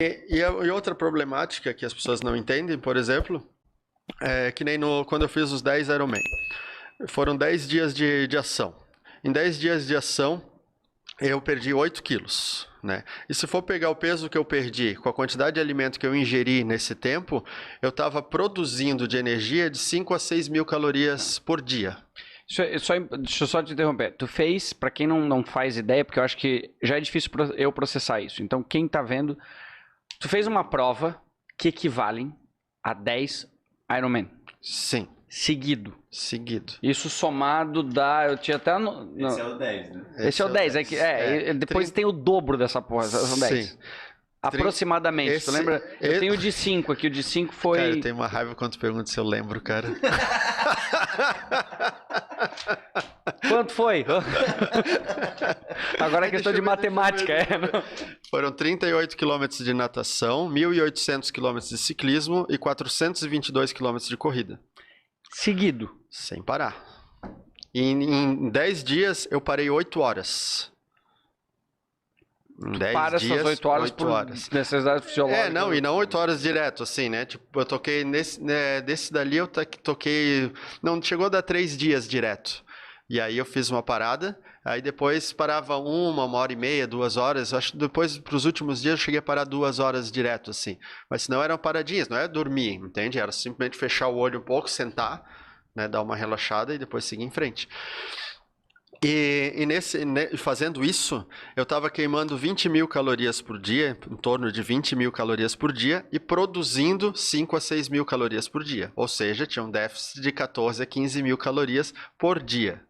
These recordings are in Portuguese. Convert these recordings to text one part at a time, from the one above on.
E outra problemática que as pessoas não entendem, por exemplo, é que nem quando eu fiz os 10 Ironman. Foram 10 dias de ação. Em 10 dias de ação, eu perdi 8 quilos, né? E se for pegar o peso que eu perdi com a quantidade de alimento que eu ingeri nesse tempo, eu estava produzindo de energia de 5 a 6 mil calorias por dia. Deixa eu só te interromper. Tu fez, para quem não faz ideia, porque eu acho que já é difícil eu processar isso. Então, quem tá vendo, tu fez uma prova que equivalem a 10 Ironman. Sim. Seguido. Isso somado dá... Eu tinha até... Esse é o 10, né? Esse é o 10. Depois 30... tem o dobro dessa porra. São 10. Sim. Aproximadamente. Tu lembra? Eu tenho o de 5 aqui. O de 5 foi... Cara, eu tenho uma raiva quando tu pergunta se eu lembro, cara. Quanto foi? Agora é questão de matemática. Foram 38 quilômetros de natação, 1.800 quilômetros de ciclismo e 422 quilômetros de corrida. Seguido. Sem parar. Em 10 dias, eu parei 8 horas. Em 10 dias, essas 8 horas por necessidade fisiológica. E não 8 horas direto, assim, né? Tipo, eu toquei desse dali, eu toquei... Não chegou a dar 3 dias direto. E aí eu fiz uma parada, aí depois parava 1 hora e meia, 2 horas. Acho que depois, para os últimos dias, eu cheguei a parar 2 horas direto, assim. Mas senão eram paradinhas, não era dormir, entende? Era simplesmente fechar o olho um pouco, sentar, né, dar uma relaxada e depois seguir em frente. E fazendo isso, eu estava queimando 20 mil calorias por dia, em torno de 20 mil calorias por dia, e produzindo 5 a 6 mil calorias por dia. Ou seja, tinha um déficit de 14 a 15 mil calorias por dia.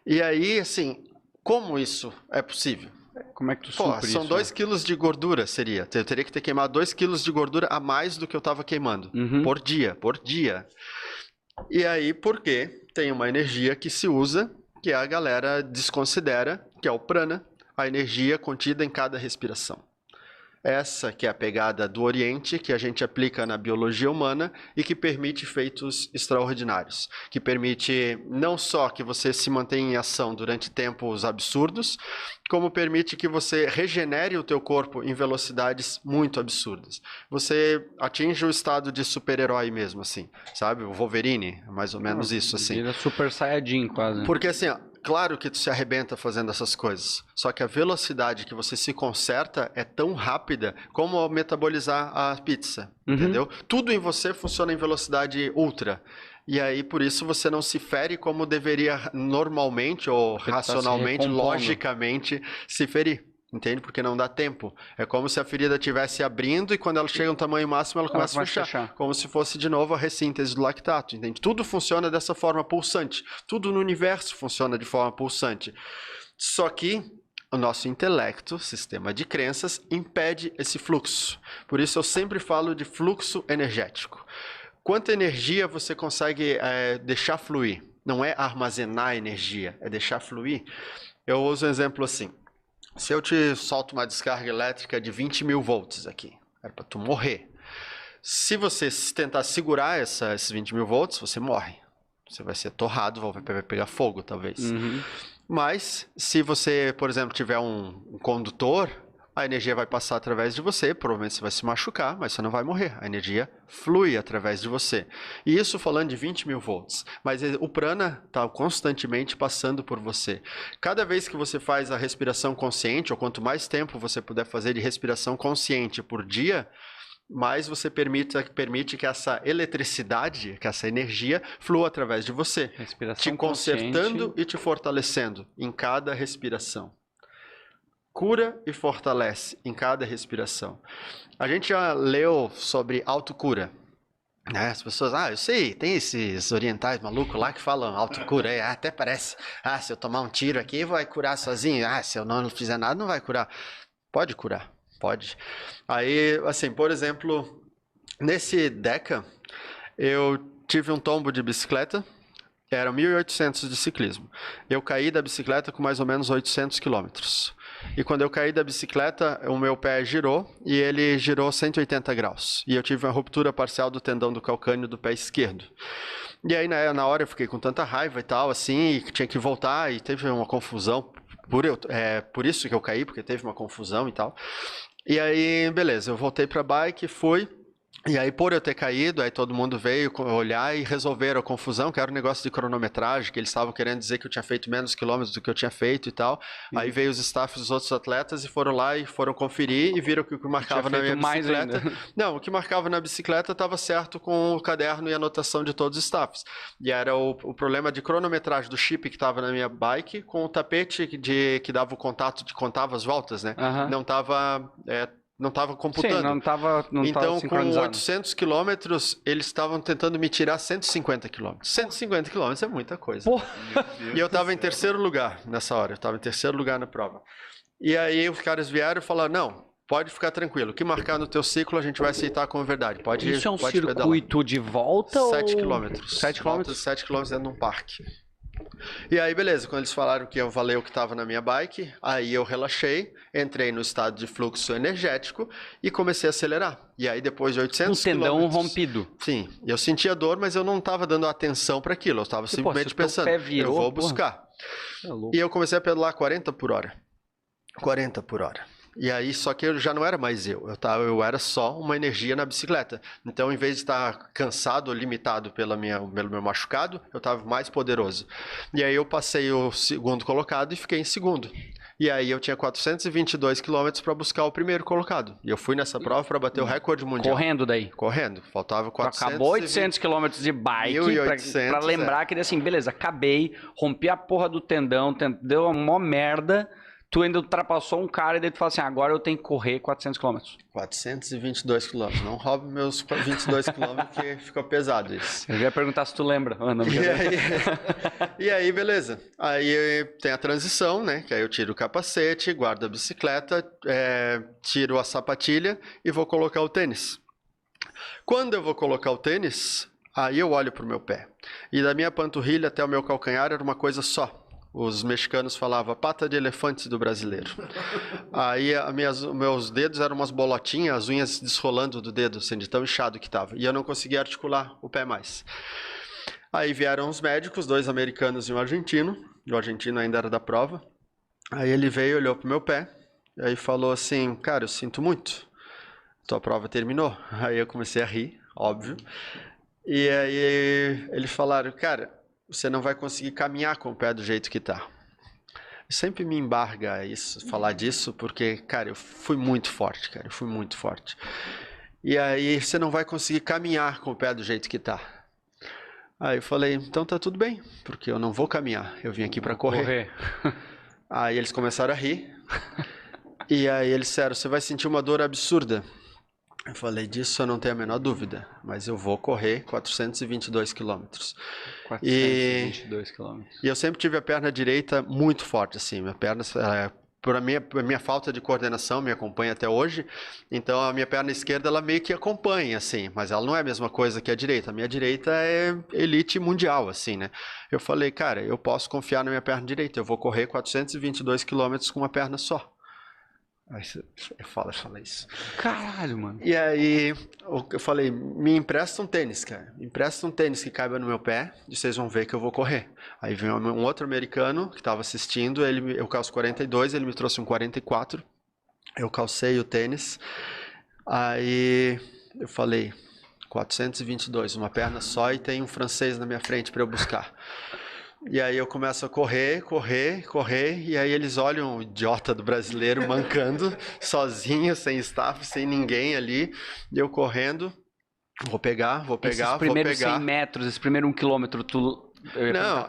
E aí, assim, como isso é possível? Como é que tu supre isso? São 2 quilos de gordura, seria. Eu teria que ter queimado 2 quilos de gordura a mais do que eu estava queimando. Por dia. E aí, porque tem uma energia que se usa, que a galera desconsidera, que é o prana, a energia contida em cada respiração. Essa que é a pegada do Oriente, que a gente aplica na biologia humana e que permite feitos extraordinários. Que permite não só que você se mantenha em ação durante tempos absurdos, como permite que você regenere o teu corpo em velocidades muito absurdas. Você atinge o estado de super-herói mesmo, assim, sabe? O Wolverine, mais ou menos isso, assim. Vira Super Saiyajin, quase. Porque assim, claro que tu se arrebenta fazendo essas coisas, só que a velocidade que você se conserta é tão rápida como metabolizar a pizza, entendeu? Tudo em você funciona em velocidade ultra. E aí, por isso, você não se fere como deveria normalmente ou racionalmente, logicamente, se ferir. Entende? Porque não dá tempo. É como se a ferida estivesse abrindo e quando ela chega a um tamanho máximo, ela começa a fechar. Como se fosse de novo a ressíntese do lactato. Entende? Tudo funciona dessa forma pulsante. Tudo no universo funciona de forma pulsante. Só que o nosso intelecto, sistema de crenças, impede esse fluxo. Por isso eu sempre falo de fluxo energético. Quanta energia você consegue deixar fluir? Não é armazenar energia, é deixar fluir. Eu uso um exemplo assim. Se eu te solto uma descarga elétrica de 20 mil volts aqui, é para tu morrer. Se você tentar segurar esses 20 mil volts, você morre. Você vai ser torrado, vai pegar fogo, talvez. Mas, se você, por exemplo, tiver um condutor, a energia vai passar através de você, provavelmente você vai se machucar, mas você não vai morrer. A energia flui através de você. E isso falando de 20 mil volts. Mas o prana está constantemente passando por você. Cada vez que você faz a respiração consciente, ou quanto mais tempo você puder fazer de respiração consciente por dia, mais você permite que essa eletricidade, que essa energia flua através de você. Te consertando e te fortalecendo em cada respiração. Cura e fortalece em cada respiração. A gente já leu sobre autocura. Né? As pessoas, eu sei, tem esses orientais malucos lá que falam autocura. Até parece, se eu tomar um tiro aqui vai curar sozinho. Se eu não fizer nada não vai curar. Pode curar, pode. Aí, assim, por exemplo, nesse Deca, eu tive um tombo de bicicleta. Eram 1.800 de ciclismo. Eu caí da bicicleta com mais ou menos 800 quilômetros. E quando eu caí da bicicleta, o meu pé girou e ele girou 180 graus. E eu tive uma ruptura parcial do tendão do calcâneo do pé esquerdo. E aí, na hora, eu fiquei com tanta raiva e tal, assim, e tinha que voltar e teve uma confusão. Por isso que eu caí, porque teve uma confusão e tal. E aí, beleza, eu voltei pra bike, fui. E aí, por eu ter caído, aí todo mundo veio olhar e resolveram a confusão, que era um negócio de cronometragem, que eles estavam querendo dizer que eu tinha feito menos quilômetros do que eu tinha feito e tal. Aí veio os staffs dos outros atletas e foram lá e foram conferir e viram que o que marcava na minha bicicleta... Não, o que marcava na bicicleta estava certo com o caderno e a anotação de todos os staffs. E era o problema de cronometragem do chip que estava na minha bike com o tapete que dava o contato, que contava as voltas, né? Não estava computando. Sim, não estava então, com 800 quilômetros, eles estavam tentando me tirar 150 quilômetros. 150 quilômetros é muita coisa. E eu estava em terceiro lugar nessa hora. Eu estava em terceiro lugar na prova. E aí os caras vieram e falaram, não, pode ficar tranquilo. O que marcar no teu ciclo, a gente vai aceitar como verdade. Pode Isso é um pode circuito pedalar. de volta 7 ou... quilômetros. 7 quilômetros? 7 quilômetros dentro de um parque. E aí, beleza, quando eles falaram que eu valeu o que estava na minha bike, aí eu relaxei, entrei no estado de fluxo energético e comecei a acelerar. E aí, depois de 800 tendão quilômetros... rompido. Sim, eu sentia dor, mas eu não estava dando atenção para aquilo, eu estava simplesmente pensando, eu vou buscar. E eu comecei a pedalar 40 por hora. 40 por hora. E aí, só que eu já não era mais eu era só uma energia na bicicleta. Então, em vez de estar cansado ou limitado pelo meu machucado, eu estava mais poderoso. E aí eu passei o segundo colocado e fiquei em segundo. E aí eu tinha 422 quilômetros para buscar o primeiro colocado. E eu fui nessa prova para bater o recorde mundial. Correndo daí? Correndo. Faltava 400. Acabou 800 quilômetros de bike para lembrar que assim, beleza, acabei, rompi a porra do tendão, deu uma mó merda. Tu ainda ultrapassou um cara e daí tu fala assim, agora eu tenho que correr 400 km. 422 km. Não roube meus 22 km que ficou pesado isso. Eu ia perguntar se tu lembra. E aí, beleza. Aí tem a transição, né? Que aí eu tiro o capacete, guardo a bicicleta, tiro a sapatilha e vou colocar o tênis. Quando eu vou colocar o tênis, aí eu olho pro meu pé. E da minha panturrilha até o meu calcanhar era uma coisa só. Os mexicanos falavam pata de elefante do brasileiro. Aí meus dedos eram umas bolotinhas, as unhas desrolando do dedo, assim, de tão inchado que estava. E eu não conseguia articular o pé mais. Aí vieram os médicos, 2 americanos e um argentino. E o argentino ainda era da prova. Aí ele veio, olhou pro meu pé. E aí falou assim, cara, eu sinto muito. Tua prova terminou. Aí eu comecei a rir, óbvio. E aí eles falaram, cara... Você não vai conseguir caminhar com o pé do jeito que tá. Sempre me embarga isso, falar disso, porque, cara, eu fui muito forte, cara. Eu fui muito forte. E aí você não vai conseguir caminhar com o pé do jeito que tá. Aí eu falei, então tá tudo bem, porque eu não vou caminhar. Eu vim aqui para correr. Aí eles começaram a rir. E aí eles disseram, você vai sentir uma dor absurda. Eu falei, disso eu não tenho a menor dúvida, mas eu vou correr 422 quilômetros. 422 quilômetros. E eu sempre tive a perna direita muito forte, assim, minha perna, por a minha falta de coordenação, me acompanha até hoje, então a minha perna esquerda, ela meio que acompanha, assim, mas ela não é a mesma coisa que a direita. A minha direita é elite mundial, assim, né? Eu falei, cara, eu posso confiar na minha perna direita, eu vou correr 422 quilômetros com uma perna só. Aí eu falo isso. Caralho, mano. E aí eu falei, me empresta um tênis, cara. Me empresta um tênis que caiba no meu pé e vocês vão ver que eu vou correr. Aí veio um outro americano que estava assistindo, eu calço 42, ele me trouxe um 44. Eu calcei o tênis. Aí eu falei, 422, uma perna só e tem um francês na minha frente para eu buscar. E aí eu começo a correr, e aí eles olham o idiota do brasileiro mancando, sozinho, sem staff, sem ninguém ali, e eu correndo, vou pegar. Esses primeiros 100 metros, esse primeiro 1 quilômetro, tu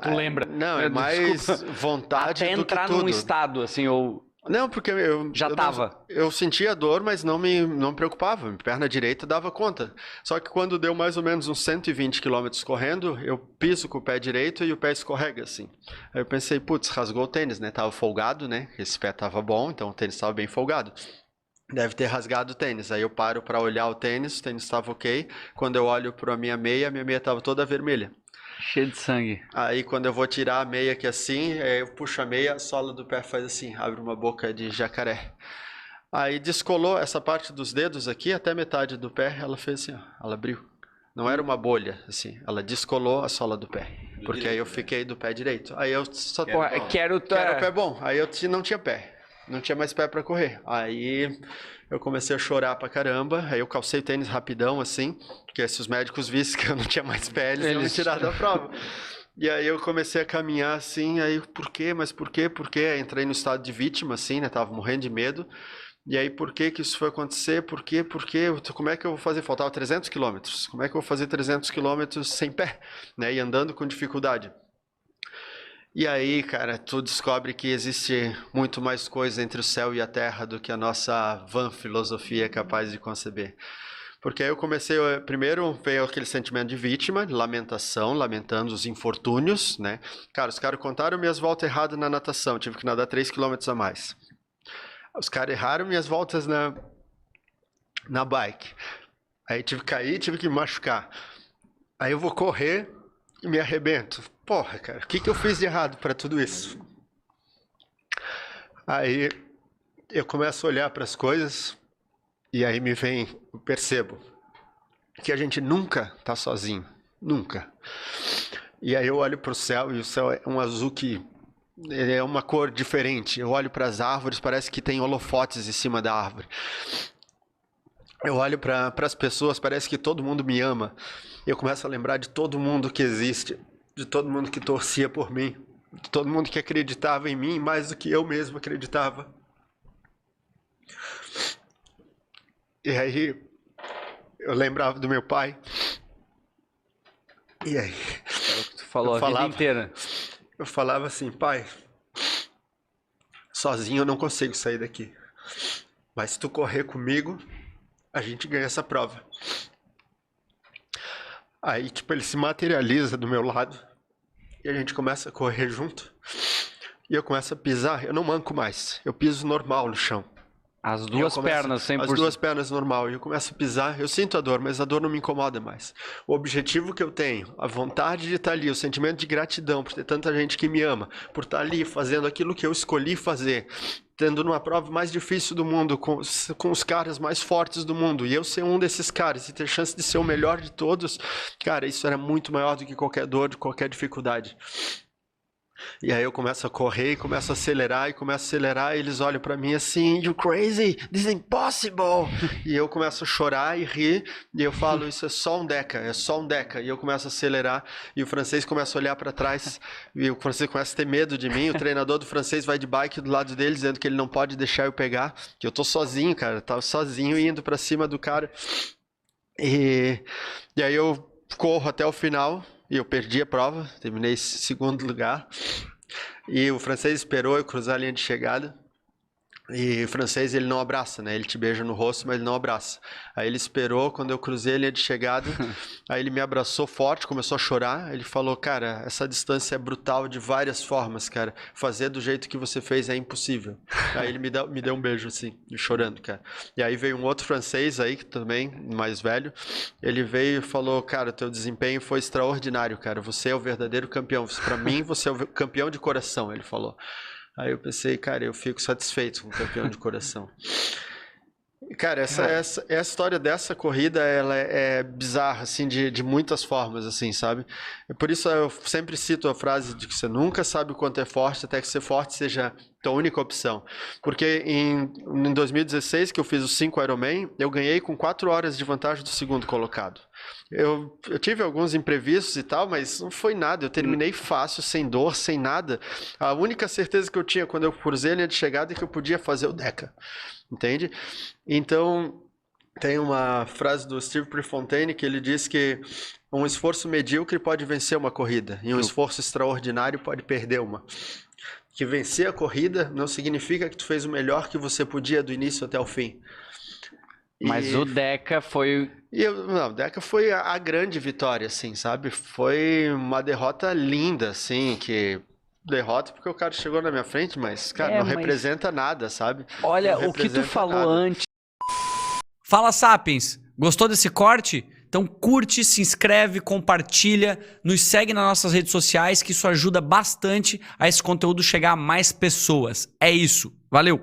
lembra? Não, é mais vontade até do que tudo. Entrar num estado, assim, ou... Não, porque eu sentia dor, mas não me preocupava. Minha perna direita dava conta. Só que quando deu mais ou menos uns 120 km correndo, eu piso com o pé direito e o pé escorrega, assim. Aí eu pensei, putz, rasgou o tênis, né? Tava folgado, né? Esse pé tava bom, então o tênis tava bem folgado. Deve ter rasgado o tênis. Aí eu paro para olhar o tênis estava ok. Quando eu olho para a minha meia tava toda vermelha. Cheio de sangue. Aí quando eu vou tirar a meia aqui assim, eu puxo a meia, a sola do pé faz assim, abre uma boca de jacaré. Aí descolou essa parte dos dedos aqui, até metade do pé, ela fez assim, ó, ela abriu. Não era uma bolha, assim, ela descolou a sola do pé. Porque aí eu fiquei do pé direito. Aí eu só... Quero o pé bom, aí eu não tinha pé. não tinha mais pé pra correr. Aí eu comecei a chorar pra caramba, aí eu calcei o tênis rapidão, assim, porque se os médicos vissem que eu não tinha mais pé, eles iam me tirar da prova. E aí eu comecei a caminhar assim, aí por quê? Mas por quê? Por quê? Aí entrei no estado de vítima, assim, né? Tava morrendo de medo. E aí por que que isso foi acontecer? Por quê? Por quê? Como é que eu vou fazer? Faltava 300 quilômetros. Como é que eu vou fazer 300 quilômetros sem pé, né? E andando com dificuldade. E aí, cara, tu descobre que existe muito mais coisa entre o céu e a terra do que a nossa vã filosofia é capaz de conceber. Porque aí eu comecei, primeiro veio aquele sentimento de vítima, de lamentação, lamentando os infortúnios, né? Cara, os caras contaram minhas voltas erradas na natação, tive que nadar 3 quilômetros a mais. Os caras erraram minhas voltas na bike. Aí tive que cair, tive que me machucar. Aí eu vou correr e me arrebento. Porra, cara, o que eu fiz de errado para tudo isso? Aí eu começo a olhar para as coisas e aí eu percebo que a gente nunca tá sozinho, nunca. E aí eu olho para o céu e o céu é um azul que ele é uma cor diferente. Eu olho para as árvores, parece que tem holofotes em cima da árvore. Eu olho para as pessoas, parece que todo mundo me ama. Eu começo a lembrar de todo mundo que existe, de todo mundo que torcia por mim, de todo mundo que acreditava em mim mais do que eu mesmo acreditava. E aí eu lembrava do meu pai. E aí Tu falou a vida inteira. Eu falava assim, pai, sozinho eu não consigo sair daqui. Mas se tu correr comigo, a gente ganha essa prova. Aí, tipo, ele se materializa do meu lado e a gente começa a correr junto. E eu começo a pisar, eu não manco mais, eu piso normal no chão. As duas pernas, 100%. As duas pernas normal. E eu começo a pisar, eu sinto a dor, mas a dor não me incomoda mais. O objetivo que eu tenho, a vontade de estar ali, o sentimento de gratidão por ter tanta gente que me ama, por estar ali fazendo aquilo que eu escolhi fazer, tendo numa prova mais difícil do mundo, com os caras mais fortes do mundo, e eu ser um desses caras e ter chance de ser o melhor de todos, cara, isso era muito maior do que qualquer dor, de qualquer dificuldade. E aí eu começo a correr, começo a acelerar, e eles olham pra mim assim, you crazy, this is impossible. E eu começo a chorar e rir, e eu falo, isso é só um deca. E eu começo a acelerar, e o francês começa a olhar pra trás, e o francês começa a ter medo de mim, o treinador do francês vai de bike do lado dele, dizendo que ele não pode deixar eu pegar, que eu tô sozinho, cara, eu tava sozinho indo pra cima do cara. E aí eu corro até o final, e eu perdi a prova, terminei em segundo lugar. E o francês esperou eu cruzar a linha de chegada. E o francês, ele não abraça, né? Ele te beija no rosto, mas ele não abraça. Aí ele esperou quando eu cruzei a linha de chegada. Aí ele me abraçou forte, começou a chorar. Ele falou, cara, essa distância é brutal de várias formas, cara. Fazer do jeito que você fez é impossível. Aí ele me deu um beijo, assim, chorando, cara. E aí veio um outro francês aí, que também, mais velho. Ele veio e falou, cara, teu desempenho foi extraordinário, cara. Você é o verdadeiro campeão. Pra mim, você é o campeão de coração, ele falou. Aí eu pensei, cara, eu fico satisfeito com o campeão de coração. Cara, essa história dessa corrida, ela é bizarra, assim, de muitas formas, assim, sabe? Por isso eu sempre cito a frase de que você nunca sabe o quanto é forte, até que ser forte seja tua única opção. Porque em 2016, que eu fiz os 5 Ironman, eu ganhei com 4 horas de vantagem do segundo colocado. Eu tive alguns imprevistos e tal, mas não foi nada. Eu terminei fácil, sem dor, sem nada. A única certeza que eu tinha quando eu cruzei a linha de chegada é que eu podia fazer o Deca. Entende? Então, tem uma frase do Steve Prefontaine que ele diz que um esforço medíocre pode vencer uma corrida e um esforço extraordinário pode perder uma. Que vencer a corrida não significa que tu fez o melhor que você podia do início até o fim. Mas o Deca foi... o Deca foi a grande vitória, assim, sabe? Foi uma derrota linda, assim, que... Derrota porque o cara chegou na minha frente, mas, cara, não representa nada, sabe? Olha, o que tu falou antes... Fala, Sapiens! Gostou desse corte? Então curte, se inscreve, compartilha, nos segue nas nossas redes sociais, que isso ajuda bastante a esse conteúdo chegar a mais pessoas. É isso. Valeu!